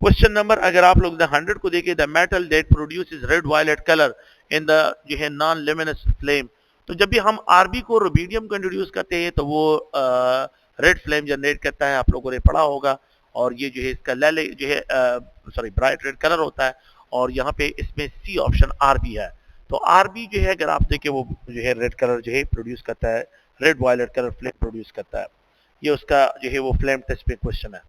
क्वेश्चन नंबर अगर आप लोग 100 को देखें, the metal that produces red violet colour in the जो है नॉन लुमिनस फ्लेम, तो जब भी हम आरबी को रुबिडियम को इंट्रोड्यूस करते हैं तो वो रेड फ्लेम जनरेट करता है, आप लोगों ने पढ़ा होगा, और ये जो है इसका लैले जो है सॉरी ब्राइट रेड कलर होता है, और यहाँ पे इसमें सी ऑप्शन आरबी है। तो आरबी जो है अगर आप देखें वो जो है रेड कलर जो है प्रोड्यूस करता है, red violet colour flame produce करता है। ये उसका जो है वो फ्लेम टेस्ट पे क्वेश्चन है।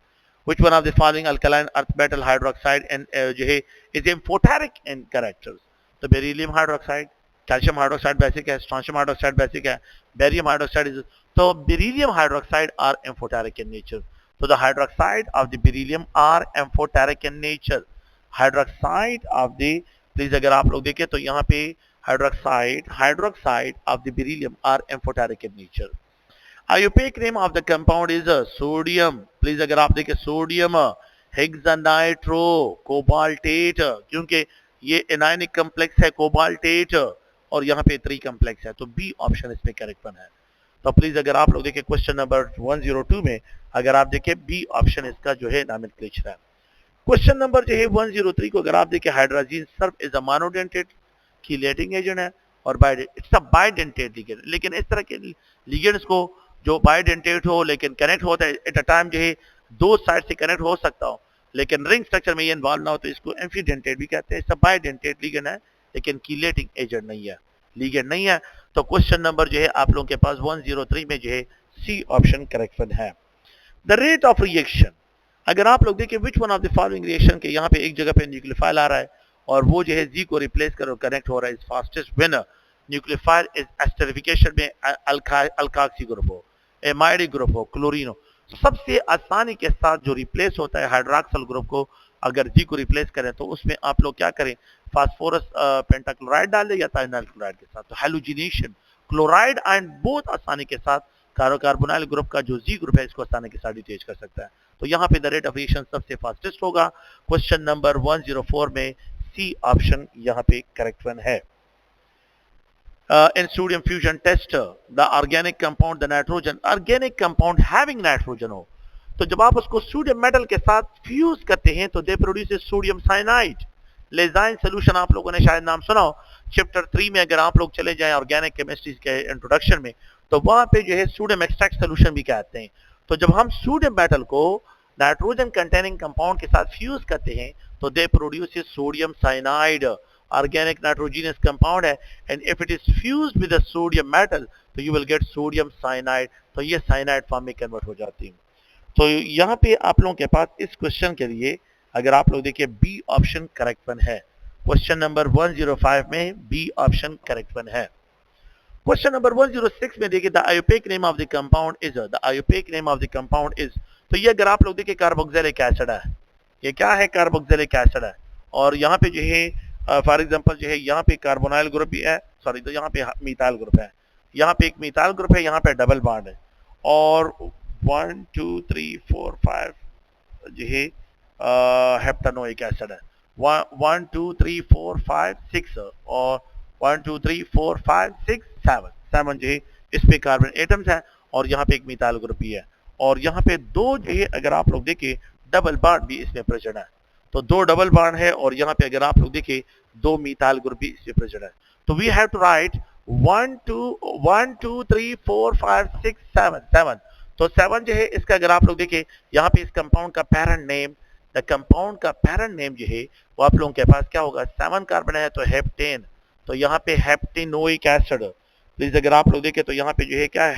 Which one of the following alkaline earth metal hydroxide and जो है is amphoteric in characters? तो beryllium hydroxide, calcium hydroxide basic है, स्ट्रॉन्शियम हाइड्रोक्साइड बेसिक है, बेरियम हाइड्रोक्साइड इज, तो beryllium hydroxide are amphoteric in nature. तो the hydroxide of the beryllium are amphoteric in nature. Hydroxide of the, please अगर आप लोग देखें तो यहाँ पे hydroxide of the beryllium are amphoteric in nature. Opaque name of the compound is sodium. Please अगर आप देखें सोडियम हेक्सानाइट्रो कोबाल्टेट, क्योंकि ये एनायनिक कम्प्लेक्स है कोबाल्टेट और यहाँ पे 3 कम्प्लेक्स है, तो बी ऑप्शन इसमें करेक्ट वन है. तो प्लीज अगर आप लोग देखें क्वेश्चन नंबर 102 में अगर आप देखें बी ऑप्शन इसका जो है नॉमेनक्लेचर है. क्वेश्चन नंबर जो है 103 को अगर आप देखें hydrogen serve is a monodentate chelating agent है और इट्स अ बाइडेंटेट लिगेंड. लेकिन इस तरह के लिगेंड्स को जो बाइडेंटेट हो लेकिन कनेक्ट होता है एट अ टाइम जो है दो साइड से कनेक्ट हो सकता हो लेकिन रिंग स्ट्रक्चर में ये इन्वॉल्व ना हो तो इसको एम्फीडेंटेट भी कहते हैं. इट्स अ बाइडेंटेट लिगेंड है लेकिन कीलेटिंग एजेंट नहीं है, लिगेंड नहीं है. तो क्वेश्चन नंबर जो है आप लोगों के पास 103 में जो है सी ऑप्शन करेक्ट वन है. द रेट ऑफ रिएक्शन अगर आप लोग देखें विच one of the following reaction के यहाँ पे एक जगह पे न्यूक्लियोफाइल आ रहा है और वो जो है जी को रिप्लेस कर कनेक्ट हो रहा है is fastest when nucleophile is esterification में अल्काक्सी ग्रुप हो, एमाइड ग्रुप हो, क्लोरीन हो. सबसे आसानी के साथ जो रिप्लेस होता है हाइड्रोक्सिल ग्रुप को अगर जी को रिप्लेस करें तो उसमें आप लोग क्या करें फास्फोरस पेंटाक्लोराइड डाल दें या थाइनाइल क्लोराइड के साथ. तो हेलोजिनेशन क्लोराइड एंड बोथ आसानी के साथ कार्बोनाइल ग्रुप का जो जी ग्रुप है इसको आसानी के साथ डिटेच कर सकता है. तो यहाँ पे द रेट ऑफ रिएक्शन सबसे फास्टेस्ट होगा. क्वेश्चन नंबर 104 में सी ऑप्शन यहाँ पे करेक्ट वन है. In sodium fusion test, the organic compound, the nitrogen, organic compound having nitrogen हो तो जब आप उसको सोडियम मेटल के साथ फ्यूज करते हैं तो they produce sodium cyanide. Lassaigne solution आप लोगों ने शायद नाम सुना हो. चैप्टर 3 में अगर आप लोग चले जाएं ऑर्गेनिक केमिस्ट्री के इंट्रोडक्शन में तो वहां पे जो है सोडियम एक्सट्रैक्ट सोल्यूशन भी कहते हैं. तो जब हम सोडियम मेटल को नाइट्रोजन कंटेनिंग कंपाउंड के साथ फ्यूज करते हैं तो they produce sodium cyanide. Organic nitrogenous compound है and if it is fused with a sodium metal तो you will get sodium cyanide. तो ये साइनाइड फॉर्म में कन्वर्ट हो जाती है. तो यहाँ पे आप लोगों के पास इस क्वेश्चन के लिए अगर आप लोग देखिए बी ऑप्शन करेक्ट वन है. क्वेश्चन नंबर 105 में बी ऑप्शन करेक्ट वन है. क्वेश्चन नंबर 106 में देखिए the IUPAC name of the compound is, the IUPAC name of the compound is. तो ये अगर आप लोग देखिए कार्बोक्सिलिक एसिड है. ये क्या है कार्बोक्सिलिक एसिड है और यहाँ पे जो है फॉर एग्जांपल जो है यहाँ पे कार्बोनाइल ग्रुप भी है, सॉरी तो यहाँ पे मिथाइल ग्रुप है, यहाँ पे एक मिथाइल ग्रुप है, यहाँ पे डबल बॉन्ड है और 1 2 3 4 5 जो है हेप्टानोइक एसिड है. 1 2 3 4 5 6 और 1 2 3 4 5 6 7 जो है इस पे कार्बन एटम्स है और यहाँ पे एक मिथाइल ग्रुप भी है और यहाँ पे दो जो है अगर आप लोग देखें डबल बॉन्ड भी इसमें प्रेजेंट है. तो दो डबल बॉन्ड है और यहाँ पे अगर आप लोग देखें दो मिथाइल ग्रुप भी इसमें प्रेजेंट है. तो वी हैव टू राइट 1 2 3 4 5 6 7. तो 7 जो है इसका अगर आप लोग देखें यहाँ पे इस कंपाउंड का पैरेंट नेम, द कंपाउंड का पैरेंट नेम जो है वो आप लोगों के पास क्या होगा 7 कार्बन है तो हेप्टेन. तो यहाँ पे हेप्टेनोइक एसिड. प्लीज अगर आप लोग देखें तो यहाँ पे जो है क्या है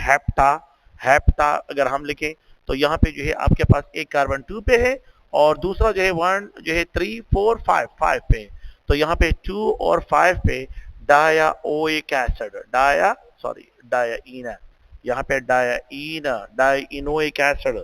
हेप्टा अगर हम लिखें तो यहाँ पे जो है आपके पास एक कार्बन 2 पे है और दूसरा जो है 1 जो है 3 4 5 पे. तो यहाँ पे 2 और 5 पे डायाओइक एसिड, डायाइन है. यहाँ पे डाइनोइक एसिड,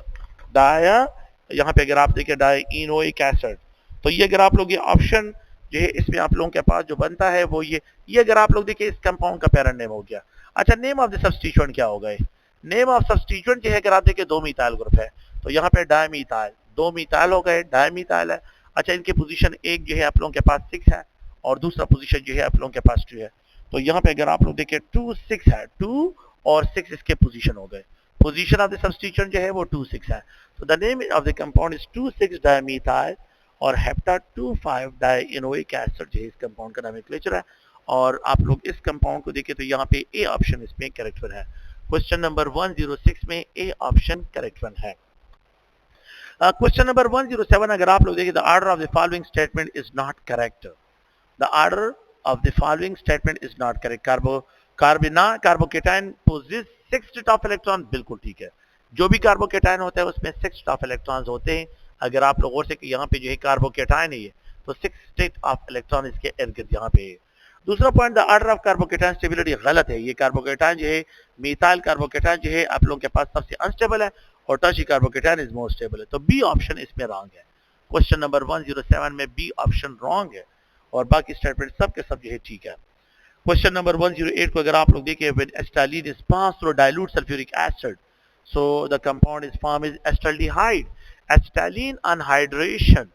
यहाँ पे अगर आप देखें डाइनोइक एसिड. तो ये अगर आप लोग ये ऑप्शन जो है इसमें आप लोगों के पास जो बनता है वो ये अगर आप लोग देखिए इस कंपाउंड का पैरेंट नेम हो गया. अच्छा नेम ऑफ द सब्स्टिट्यूएंट क्या होगा? नेम ऑफ सब्स्टिट्यूएंट जो है अगर आप देखिए दो मिथाइल ग्रुप है तो यहाँ पे डायमिथाइल, दो मिथाइल हो गए डायमिथाइल है. अच्छा इनकी पोजीशन एक जो है आप लोगों के पास 6 है और दूसरा पोजीशन जो है आप लोगों के पास 2 है. तो यहाँ पे अगर आप लोग देखें 2 6 है, 2 और 6 इसके पोजीशन हो गए. पोजीशन ऑफ द सब्स्टिट्यूएंट जो है वो 2 6 है. तो the name of the compound is 2 6 dimethyl और हेप्टा 2 5 डाइनोइक एसिड जो है इस कंपाउंड का नोमेनक्लेचर है. और आप लोग इस कंपाउंड को देखें तो यहाँ पे ए ऑप्शन इसमें करेक्ट वन है. क्वेश्चन नंबर 106 में ए ऑप्शन करेक्ट वन है. क्वेश्चन नंबर 107 अगर आप लोग देखें the order of the following statement is not correct. The order of the following statement is not correct. Carbocation possess 6 state of electron, बिल्कुल ठीक है. जो भी कार्बोकेटाइन होता है उसमें 6 स्टेट ऑफ इलेक्ट्रॉन्स होते हैं. अगर आप लोग और से यहाँ पे जो है कार्बोकेटाइन है तो 6 स्टेट ऑफ इलेक्ट्रॉन इसके इर्द गिर्द यहाँ पे है. दूसरा point the order of carbocation stability गलत है. ये कार्बोकेटाइन जो है मिथाइल कार्बोकेटाइन जो है आप लोगों के पास सबसे अनस्टेबल है और tertiary carbocation is more stable है. तो बी ऑप्शन इसमें रॉन्ग है. क्वेश्चन नंबर 107 में बी ऑप्शन रॉन्ग है और बाकी स्टेटमेंट सब के सब जो है ठीक है. क्वेश्चन नंबर 108 को अगर आप लोग देखें, when acetylene is passed through dilute sulfuric acid, so the compound is formed is acetaldehyde. Acetylene anhydration,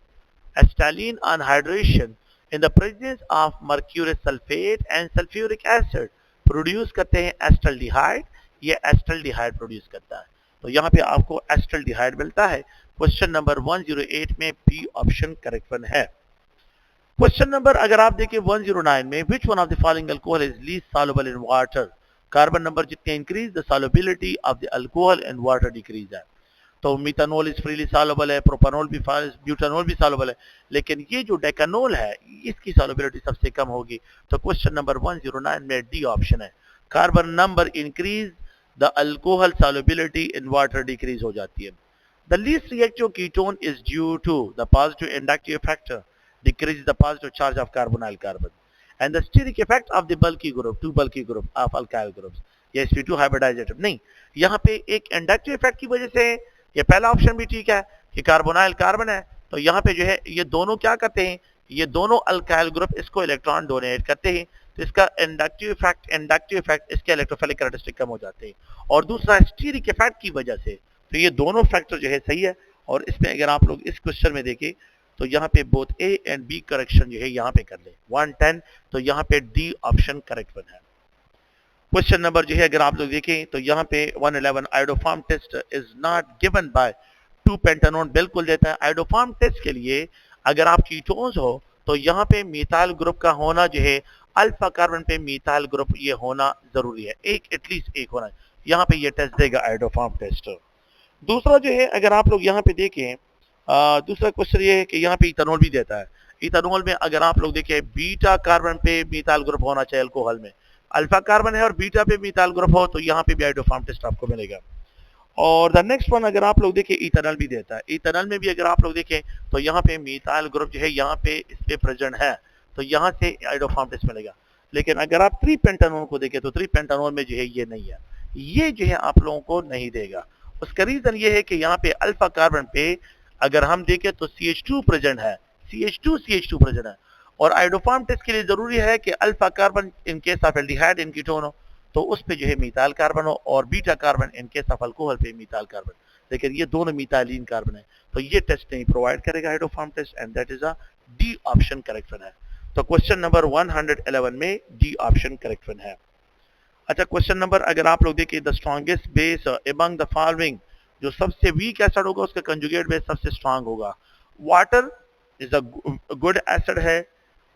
acetylene anhydration in the presence of mercurous sulfate and sulfuric acid produce करते हैं acetaldehyde. ये acetaldehyde produce करता है, तो यहाँ पे आपको acetaldehyde मिलता है. क्वेश्चन नंबर 108 में बी ऑप्शन करेक्ट वन है. क्वेश्चन नंबर अगर आप देखिए 109 में, which one of the following alcohol is least soluble in water. Carbon number जितने increase the solubility of the alcohol in water decrease है. तो मिथानोल इज फ्रीली सॉल्युबल है, propanol भी, ब्यूटानोल भी सॉल्युबल है, लेकिन ये जो डेकानोल है इसकी सॉल्युबिलिटी सबसे कम होगी. तो क्वेश्चन नंबर 109 में डी ऑप्शन है. Carbon number increase the alcohol solubility in water decrease हो जाती है. The least reactive ketone is due to the positive inductive factor decreases the positive charge of carbonyl carbon and the steric effect of the bulky group, two bulky group of alkyl groups. ये sp2 hybridizer नहीं, यहाँ पे एक inductive effect की वजह से ये पहला ऑप्शन भी ठीक है कि कार्बोनाइल कार्बन है, तो यहाँ पे जो है ये दोनों क्या करते हैं, ये दोनों अल्काइल ग्रुप इसको इलेक्ट्रॉन डोनेट करते हैं, तो इसका इंडक्टिव इफेक्ट इसके इलेक्ट्रोफिलिक कैरेक्टरिस्टिक कम हो जाते हैं. और दूसरा स्टीरिक इफेक्ट की वजह से, तो ये दोनों फैक्टर जो है सही है. और इसमें अगर आप लोग इस क्वेश्चन में देखें तो यहाँ पे both A and B correction जो है यहाँ पे कर ले 110, तो यहाँ पे डी ऑप्शन करेक्ट वन है. क्वेश्चन नंबर जो है अगर आप लोग देखें तो यहाँ पे 111 iodoform test is not given by 2 pentanone बिल्कुल देता है. आयोडोफॉर्म टेस्ट के लिए अगर आप कीटोन्स हो तो यहाँ पे मीथाइल ग्रुप का होना जो है, अल्फा कार्बन पे मीथाइल ग्रुप ये होना जरूरी है, एक एटलीस्ट एक होना है. यहाँ पे ये टेस्ट देगा आयोडोफॉर्म टेस्ट. दूसरा जो है अगर आप लोग यहाँ पे देखें, दूसरा क्वेश्चन ये है कि यहाँ पे इथेनॉल भी देता है. इथेनॉल में अगर आप लोग देखें बीटा कार्बन पे मिथाइल ग्रुप होना चाहिए अल्कोहल में, अल्फा कार्बन है और बीटा पे मिथाइल ग्रुप हो, तो यहाँ पे भी आयोडोफॉर्म टेस्ट आपको मिलेगा. और द नेक्स्ट वन अगर आप लोग देखें इथेनॉल भी देता है. इथेनॉल में भी अगर आप लोग देखें तो यहाँ पे मिथाइल ग्रुप जो है यहाँ पे इस पे प्रेजेंट है, तो यहाँ से आयोडोफॉर्म टेस्ट मिलेगा. लेकिन अगर आप 3 पेंटानोल को देखें तो 3 पेंटानोल में जो है ये नहीं है, ये जो है आप लोगों को नहीं देगा. उसका रीजन ये है कि यहाँ पे अल्फा कार्बन पे अगर हम देखें तो CH2 प्रेजेंट है, CH2 प्रेजेंट है. और आयोडोफॉर्म टेस्ट के लिए जरूरी है कि alpha carbon in case of aldehyde in ketone हो तो उस पे जो है मिथाइल कार्बन हो, और beta carbon in case of alcohol पे मिथाइल कार्बन. लेकिन ये दोनों मिथाइलिन कार्बन है, तो ये टेस्ट नहीं प्रोवाइड करेगा iodoform test, and that is a D option correct one है. तो क्वेश्चन नंबर 111 में डी ऑप्शन करेक्ट वन है. अच्छा, क्वेश्चन नंबर अगर आप लोग देखिए, the strongest base among the following, जो सबसे वीक एसिड होगा उसका कंजुगेट बेस सबसे स्ट्रांग होगा. Water is a good acid है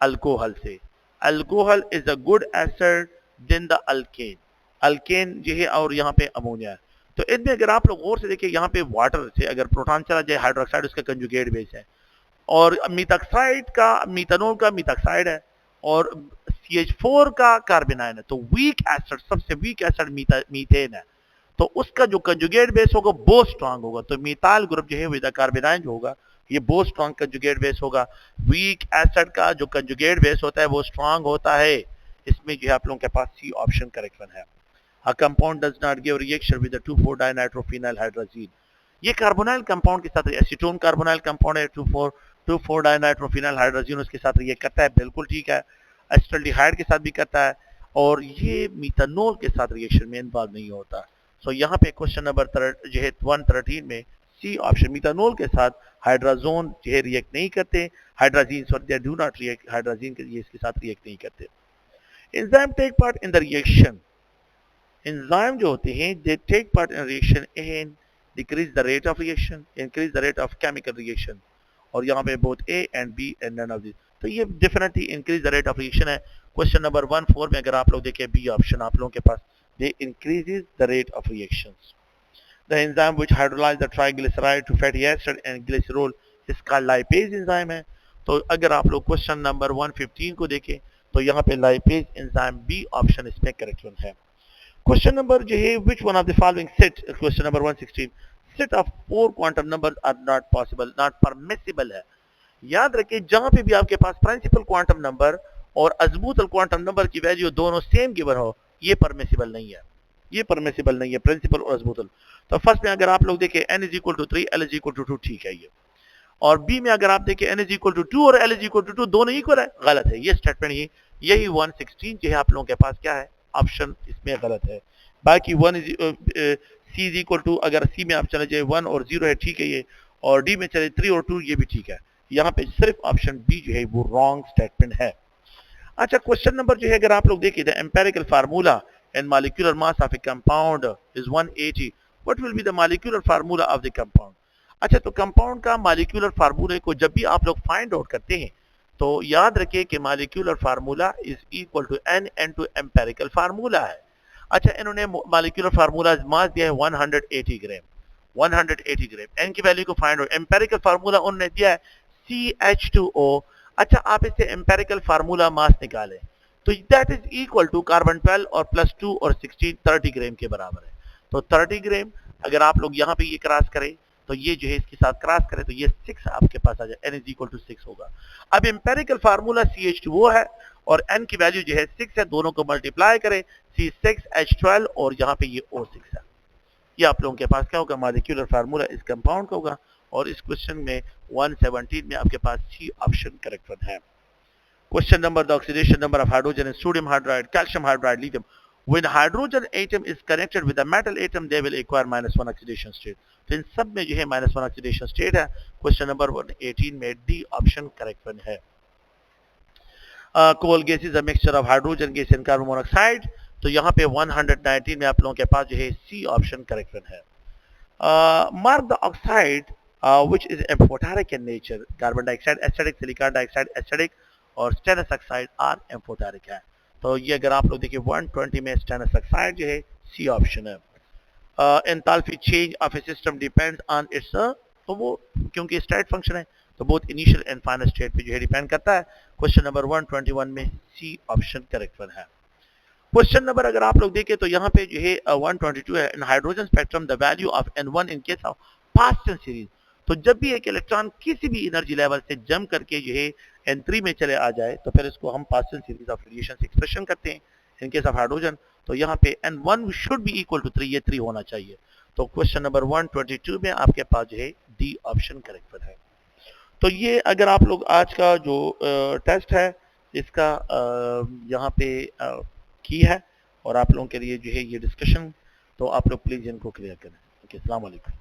अल्कोहल से, alcohol is a good acid than the alkane, alkane जो है और यहाँ पे अमोनिया है. तो इनमें अगर आप लोग गौर से देखिए, यहाँ पे वाटर से अगर प्रोटॉन चला जाए हाइड्रोक्साइड उसका कंजुगेट बेस है, और मीथॉक्साइड का मीथानोल का मीथॉक्साइड है, और CH4 का कार्बेनाइन है. तो वीक एसिड, सबसे वीक एसिड मीथेन है, तो उसका जो कंजुगेट बेस होगा बहुत स्ट्रांग होगा. तो मिथाइल ग्रुप जो है विद कार्बेनाइन जो होगा ये बहुत स्ट्रांग कंजुगेट बेस होगा. वीक एसिड का जो कंजुगेट बेस होता है वो स्ट्रांग होता है. इसमें जो है आप लोगों के पास सी ऑप्शन करेक्ट वन है. A compound does not give reaction with two four dinitrophenyl hydrazine. ये कार्बोनाइल कंपाउंड के साथ, एसीटोन कार्बोनाइल कंपाउंड है, 2,4-डाइनाइट्रोफिनाइल हाइड्रोजीन उसके साथ रिएक्ट करता है, बिल्कुल ठीक है. एसिटाल्डिहाइड के साथ भी करता है, और ये मिथानोल के साथ रिएक्शन में इन्वॉल्व नहीं होता. सो यहाँ पे क्वेश्चन नंबर जो है 113 में सी ऑप्शन, मिथानोल के साथ हाइड्राजोन जो है रिएक्ट नहीं करते, hydrazine sorry they do not react, hydrazine के ये इसके साथ रिएक्ट नहीं करते. Enzyme take part in the reaction, enzyme जो होते हैं they take part in reaction and decrease the rate of reaction, increase the rate of chemical reaction. और यहाँ पे both A and B and none of this, तो ये definitely increase the rate of reaction है. Question number 14 में अगर आप लोग देखें बी ऑप्शन आप लोगों के पास, they increases the rate of reactions. The enzyme which hydrolyze the triglyceride to fatty acid and glycerol is called lipase enzyme है. तो अगर आप लोग क्वेश्चन नंबर 115 को देखें तो यहाँ पे lipase enzyme बी ऑप्शन इसमें करेक्ट वन है. क्वेश्चन नंबर जो है which one of the following set, question number 116, set of 4 quantum numbers are not possible, not permissible है. याद रखिए जहां पे भी आपके पास प्रिंसिपल क्वांटम नंबर और अजमूतल क्वांटम नंबर की वैल्यू दोनों सेम गिवन हो, ये परमिसिबल नहीं है, ये परमिसिबल नहीं है प्रिंसिपल और अजमूतल. तो फर्स्ट में अगर आप लोग देखें n = 3, l = 2, ठीक है ये. और बी में अगर आप देखें n इज इक्वल टू 2 और l इज इक्वल टू 2 दोनों इक्वल है, गलत है ये स्टेटमेंट। यही 116 जो है आप लोगों के पास क्या है, ऑप्शन इसमें गलत है। बाकी 1 is C is equal to, अगर सी में आप चले जाए 1 और 0 है, ठीक है ये, और डी में चले 3 और 2, ये भी ठीक है। यहाँ पे सिर्फ ऑप्शन बी जो है वो रॉन्ग स्टेटमेंट है। अच्छा, क्वेश्चन नंबर जो है अगर आप लोग देखिए, the empirical formula and molecular mass of A compound is 180, what will be the molecular formula of the compound. अच्छा, तो कंपाउंड का मॉलिक्यूलर फार्मूले को जब भी आप लोग फाइंड आउट करते हैं तो याद रखिए कि molecular formula is equal to n n two empirical formula है। अच्छा, इन्होंने मॉलिक्यूलर फार्मूला मास दिया है 180 ग्राम, 180 ग्राम, एन की वैल्यू को फाइंड आउट, एम्पेरिकल फार्मूला उन्होंने दिया है CH2O। अच्छा, आप इससे एम्पेरिकल फार्मूला मास निकालें तो that is equal to carbon 12 और प्लस 2 और 16 30 ग्राम के बराबर है। तो 30 ग्राम अगर आप लोग यहाँ पे ये क्रॉस करें तो ये जो है इसके साथ क्रॉस करें तो ये 6 आपके पास आ जाए, n इज इक्वल टू 6 होगा। अब एम्पेरिकल फार्मूला CH2O है और n की वैल्यू जो है 6 है, दोनों को मल्टीप्लाई करें, C6H12 और यहाँ पे ये O6 है। ये आप लोगों के पास क्या होगा, मॉलिक्यूलर फार्मूला इस कंपाउंड का होगा। और इस क्वेश्चन में 117 में आपके पास सी ऑप्शन करेक्ट है। Question number, the oxidation number of hydrogen in sodium hydride, calcium hydride, lithium. When hydrogen atom is connected with a metal atom, they will acquire -1 oxidation state. तो इन सब में जो है -1 oxidation state है। Question number 118 में D option correct है। Coal gas is a mixture of hydrogen gas and carbon monoxide, तो यहाँ पे 119 में आप लोगों के पास जो है सी ऑप्शन करेक्ट है। Mark the oxide which is amphoteric in nature, carbon dioxide acidic, silicon dioxide acidic और स्टेनस ऑक्साइड आर एम्फोटेरिक है। तो ये अगर आप लोग देखिए 120 में स्टेनस ऑक्साइड जो है सी ऑप्शन है। Enthalpy change of A system depends on it's, तो वो क्योंकि स्टेट फंक्शन है तो बहुत इनिशियल एंड फाइनल स्टेट पे जो है डिपेंड करता है। क्वेश्चन नंबर 121 में सी ऑप्शन करेक्ट है। क्वेश्चन नंबर अगर आप लोग देखें तो यहाँ पे जो है 122 है, in hydrogen spectrum the value of N1 in case of Paschen series. तो जब भी एक इलेक्ट्रॉन किसी भी एनर्जी लेवल से जम करके जो है N3 में चले आ जाए तो फिर इसको हम पास्टन सीरीज ऑफ रेडिएशन से एक्सप्रेशन करते हैं। इन केस ऑफ हाइड्रोजन तो यहाँ पे N1 should be equal to 3, ये 3 होना चाहिए। तो क्वेश्चन नंबर 122 में आपके पास जो है डी ऑप्शन करेक्ट है। तो ये अगर आप लोग आज का जो टेस्ट है इसका यहाँ पे की है और आप लोगों के लिए जो है ये डिस्कशन, तो आप लोग प्लीज इनको क्लियर करें। ओके, अस्सलाम वालेकुम।